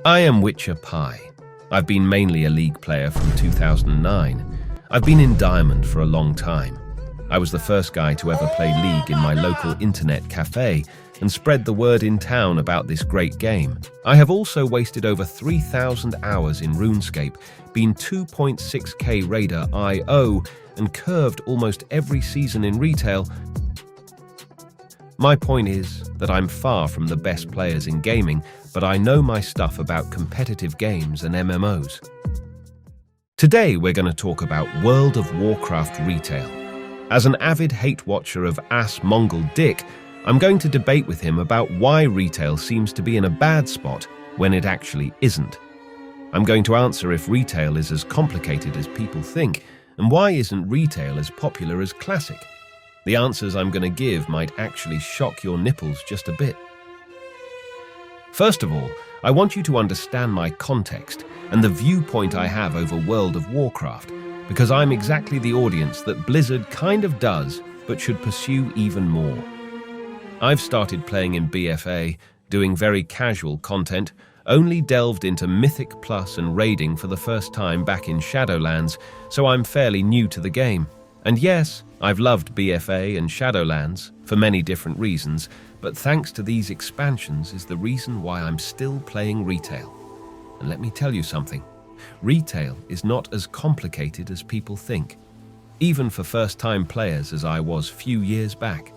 I am Witcher Pie. I've been mainly a League player from 2009. I've been in Diamond for a long time. I was the first guy to ever play League in my local internet cafe and spread the word in town about this great game. I have also wasted over 3,000 hours in RuneScape, been 2.6k raider IO, and curved almost every season in retail. My point is that I'm far from the best players in gaming, but I know my stuff about competitive games and MMOs. Today we're going to talk about World of Warcraft retail. As an avid hate watcher of Mongol Dick, I'm going to debate with him about why retail seems to be in a bad spot when it actually isn't. I'm going to answer if retail is as complicated as people think, and why isn't retail as popular as classic? The answers I'm going to give might actually shock your nipples just a bit. First of all, I want you to understand my context and the viewpoint I have over World of Warcraft, because I'm exactly the audience that Blizzard kind of does, but should pursue even more. I've started playing in BFA, doing very casual content, only delved into Mythic Plus and raiding for the first time back in Shadowlands, so I'm fairly new to the game. And yes, I've loved BFA and Shadowlands for many different reasons, but thanks to these expansions is the reason why I'm still playing retail. And let me tell you something, retail is not as complicated as people think, even for first-time players as I was few years back.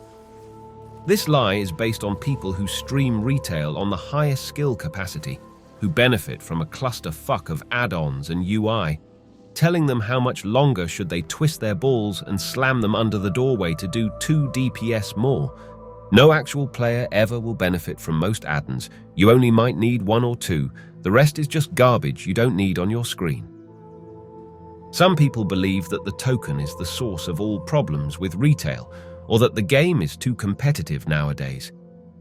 This lie is based on people who stream retail on the highest skill capacity, who benefit from a clusterfuck of add-ons and UI, telling them how much longer should they twist their balls and slam them under the doorway to do 2 DPS more. No actual player ever will benefit from most add-ons. You only might need 1 or 2. The rest is just garbage you don't need on your screen. Some people believe that the token is the source of all problems with retail, or that the game is too competitive nowadays.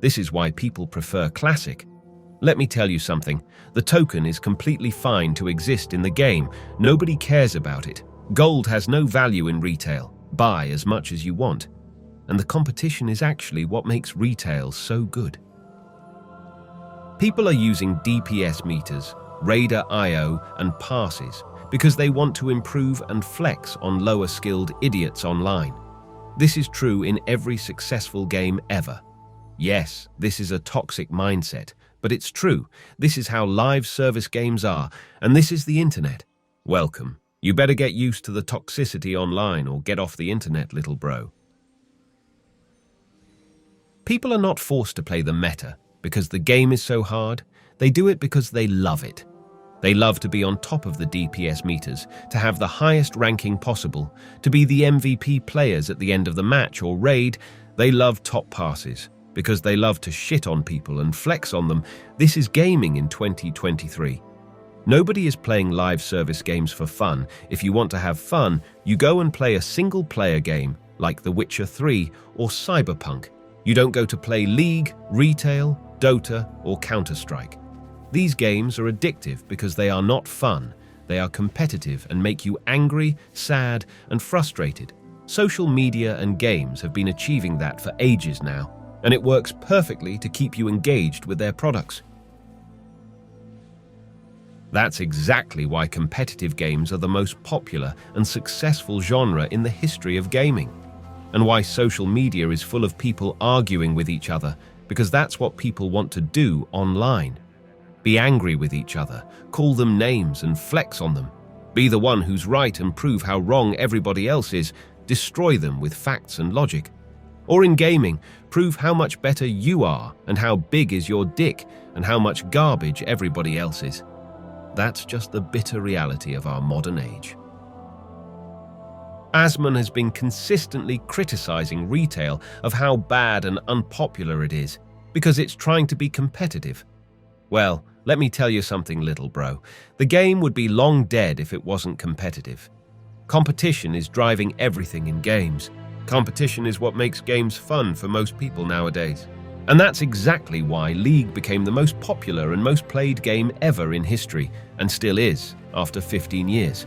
This is why people prefer Classic. Let me tell you something, the token is completely fine to exist in the game. Nobody cares about it. Gold has no value in retail. Buy as much as you want. And the competition is actually what makes retail so good. People are using DPS meters, Raider IO, and parses because they want to improve and flex on lower-skilled idiots online. This is true in every successful game ever. Yes, this is a toxic mindset, but it's true. This is how live service games are, and this is the internet. Welcome. You better get used to the toxicity online or get off the internet, little bro. People are not forced to play the meta because the game is so hard. They do it because they love it. They love to be on top of the DPS meters, to have the highest ranking possible, to be the MVP players at the end of the match or raid. They love top passes because they love to shit on people and flex on them. This is gaming in 2023. Nobody is playing live service games for fun. If you want to have fun, you go and play a single-player game like The Witcher 3 or Cyberpunk. You don't go to play League, Retail, Dota, or Counter-Strike. These games are addictive because they are not fun. They are competitive and make you angry, sad, and frustrated. Social media and games have been achieving that for ages now, and it works perfectly to keep you engaged with their products. That's exactly why competitive games are the most popular and successful genre in the history of gaming, and why social media is full of people arguing with each other, because that's what people want to do online. Be angry with each other, call them names and flex on them. Be the one who's right and prove how wrong everybody else is. Destroy them with facts and logic. Or in gaming, prove how much better you are and how big is your dick and how much garbage everybody else is. That's just the bitter reality of our modern age. Asmon has been consistently criticizing retail of how bad and unpopular it is because it's trying to be competitive. Well, let me tell you something, little bro. The game would be long dead if it wasn't competitive. Competition is driving everything in games. Competition is what makes games fun for most people nowadays. And that's exactly why League became the most popular and most played game ever in history, and still is, after 15 years.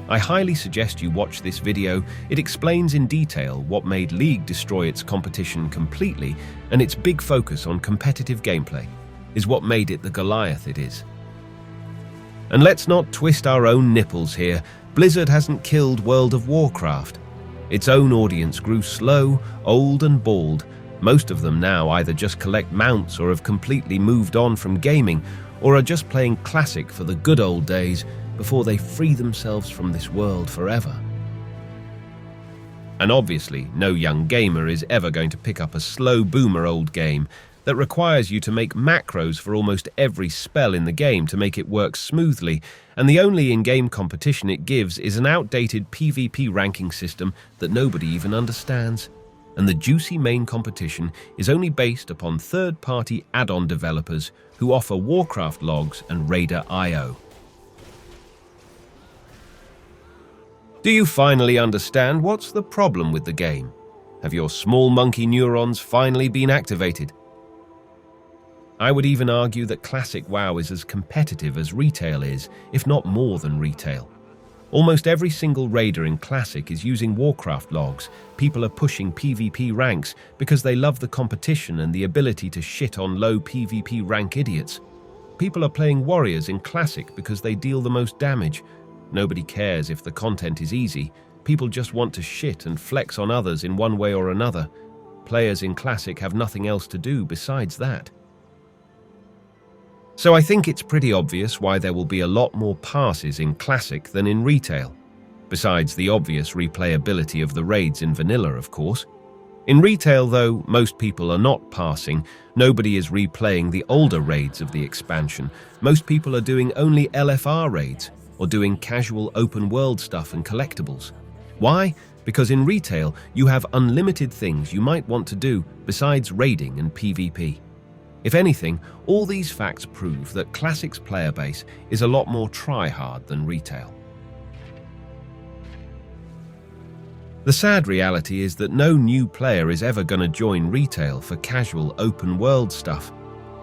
I highly suggest you watch this video. It explains in detail what made League destroy its competition completely, and its big focus on competitive gameplay is what made it the Goliath it is. And let's not twist our own nipples here. Blizzard hasn't killed World of Warcraft. Its own audience grew slow, old and bald. Most of them now either just collect mounts or have completely moved on from gaming, or are just playing Classic for the good old days before they free themselves from this world forever. And obviously, no young gamer is ever going to pick up a slow boomer old game that requires you to make macros for almost every spell in the game to make it work smoothly, and the only in-game competition it gives is an outdated PvP ranking system that nobody even understands. And the juicy main competition is only based upon third-party add-on developers who offer Warcraft logs and Raider IO. Do you finally understand what's the problem with the game? Have your small monkey neurons finally been activated? I would even argue that Classic WoW is as competitive as retail is, if not more than retail. Almost every single raider in Classic is using Warcraft logs. People are pushing PvP ranks because they love the competition and the ability to shit on low PvP rank idiots. People are playing warriors in Classic because they deal the most damage. Nobody cares if the content is easy. People just want to shit and flex on others in one way or another. Players in Classic have nothing else to do besides that. So I think it's pretty obvious why there will be a lot more parses in Classic than in retail. Besides the obvious replayability of the raids in vanilla, of course. In retail, though, most people are not parsing. Nobody is replaying the older raids of the expansion. Most people are doing only LFR raids, or doing casual open world stuff and collectibles. Why? Because in retail, you have unlimited things you might want to do besides raiding and PvP. If anything, all these facts prove that Classic's player base is a lot more tryhard than retail. The sad reality is that no new player is ever going to join retail for casual open world stuff.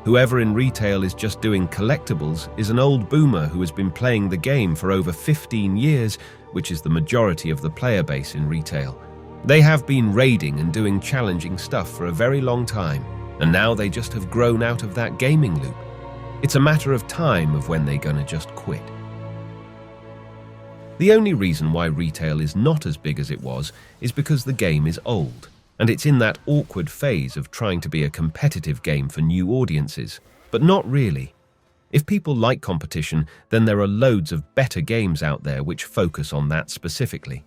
Whoever in retail is just doing collectibles is an old boomer who has been playing the game for over 15 years, which is the majority of the player base in retail. They have been raiding and doing challenging stuff for a very long time, and now they just have grown out of that gaming loop. It's a matter of time of when they're gonna just quit. The only reason why retail is not as big as it was is because the game is old, and it's in that awkward phase of trying to be a competitive game for new audiences, but not really. If people like competition, then there are loads of better games out there which focus on that specifically.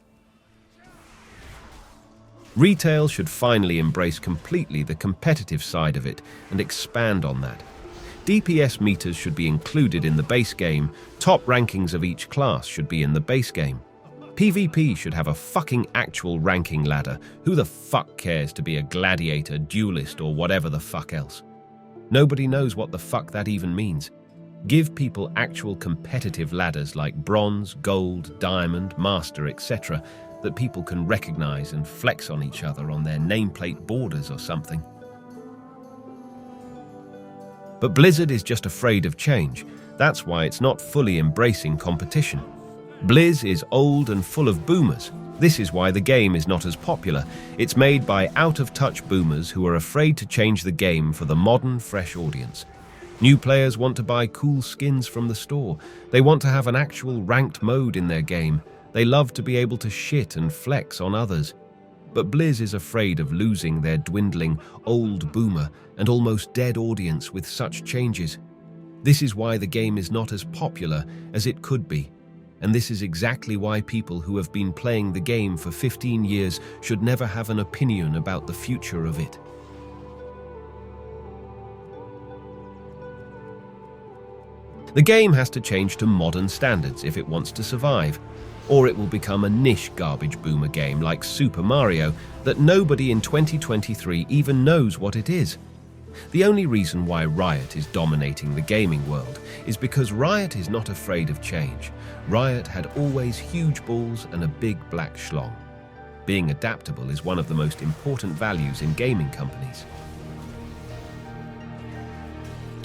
Retail should finally embrace completely the competitive side of it and expand on that. DPS meters should be included in the base game, top rankings of each class should be in the base game. PvP should have a fucking actual ranking ladder. Who the fuck cares to be a gladiator, duelist, or whatever the fuck else? Nobody knows what the fuck that even means. Give people actual competitive ladders like bronze, gold, diamond, master, etc. that people can recognize and flex on each other on their nameplate borders or something. But Blizzard is just afraid of change. That's why it's not fully embracing competition. Blizz is old and full of boomers. This is why the game is not as popular. It's made by out-of-touch boomers who are afraid to change the game for the modern, fresh audience. New players want to buy cool skins from the store. They want to have an actual ranked mode in their game. They love to be able to shit and flex on others. But Blizz is afraid of losing their dwindling, old boomer and almost dead audience with such changes. This is why the game is not as popular as it could be. And this is exactly why people who have been playing the game for 15 years should never have an opinion about the future of it. The game has to change to modern standards if it wants to survive, or it will become a niche garbage boomer game like Super Mario that nobody in 2023 even knows what it is. The only reason why Riot is dominating the gaming world is because Riot is not afraid of change. Riot had always huge balls and a big black schlong. Being adaptable is one of the most important values in gaming companies.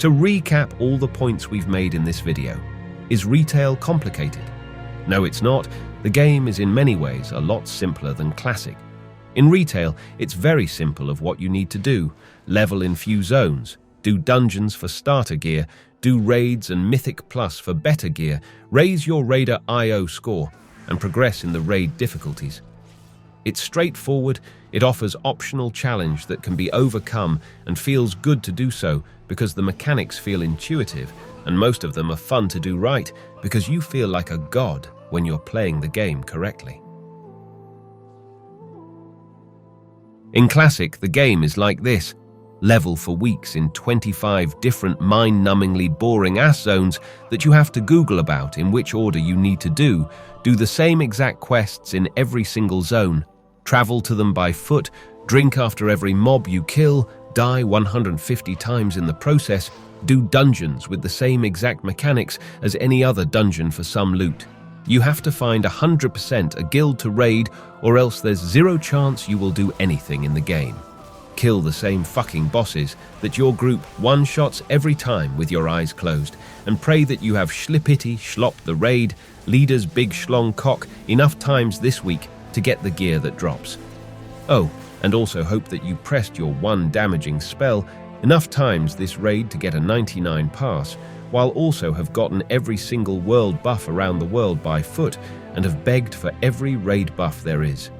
To recap all the points we've made in this video, is retail complicated? No, it's not. The game is in many ways a lot simpler than Classic. In retail, it's very simple of what you need to do. Level in few zones, do dungeons for starter gear, do raids and Mythic Plus for better gear, raise your Raider IO score, and progress in the raid difficulties. It's straightforward, it offers optional challenge that can be overcome and feels good to do so because the mechanics feel intuitive, and most of them are fun to do right because you feel like a god when you're playing the game correctly. In Classic, the game is like this. Level for weeks in 25 different mind-numbingly boring ass zones that you have to Google about in which order you need to do the same exact quests in every single zone, travel to them by foot, drink after every mob you kill, die 150 times in the process, do dungeons with the same exact mechanics as any other dungeon for some loot. You have to find 100% a guild to raid, or else there's zero chance you will do anything in the game. Kill the same fucking bosses that your group one-shots every time with your eyes closed, and pray that you have Schlipitty schlopped the raid, leader's big schlong cock enough times this week to get the gear that drops. Oh, and also hope that you pressed your one damaging spell enough times this raid to get a 99 pass, while also have gotten every single world buff around the world by foot and have begged for every raid buff there is.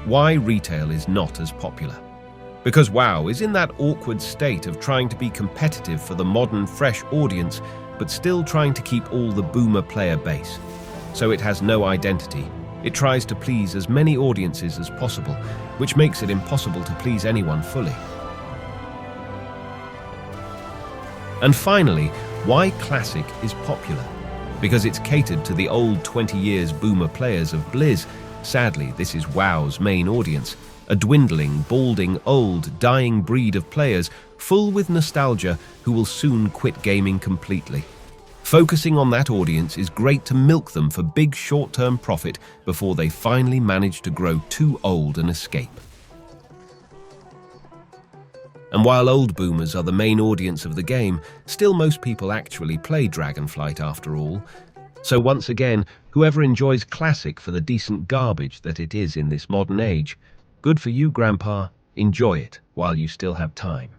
Why retail is not as popular? Because WoW is in that awkward state of trying to be competitive for the modern, fresh audience, but still trying to keep all the boomer player base. So it has no identity. It tries to please as many audiences as possible, which makes it impossible to please anyone fully. And finally, why Classic is popular? Because it's catered to the old 20 years boomer players of Blizz. Sadly, this is WoW's main audience, a dwindling, balding, old, dying breed of players full with nostalgia who will soon quit gaming completely. Focusing on that audience is great to milk them for big short-term profit before they finally manage to grow too old and escape. And while old boomers are the main audience of the game, still most people actually play Dragonflight after all. So once again, whoever enjoys Classic for the decent garbage that it is in this modern age, good for you, Grandpa. Enjoy it while you still have time.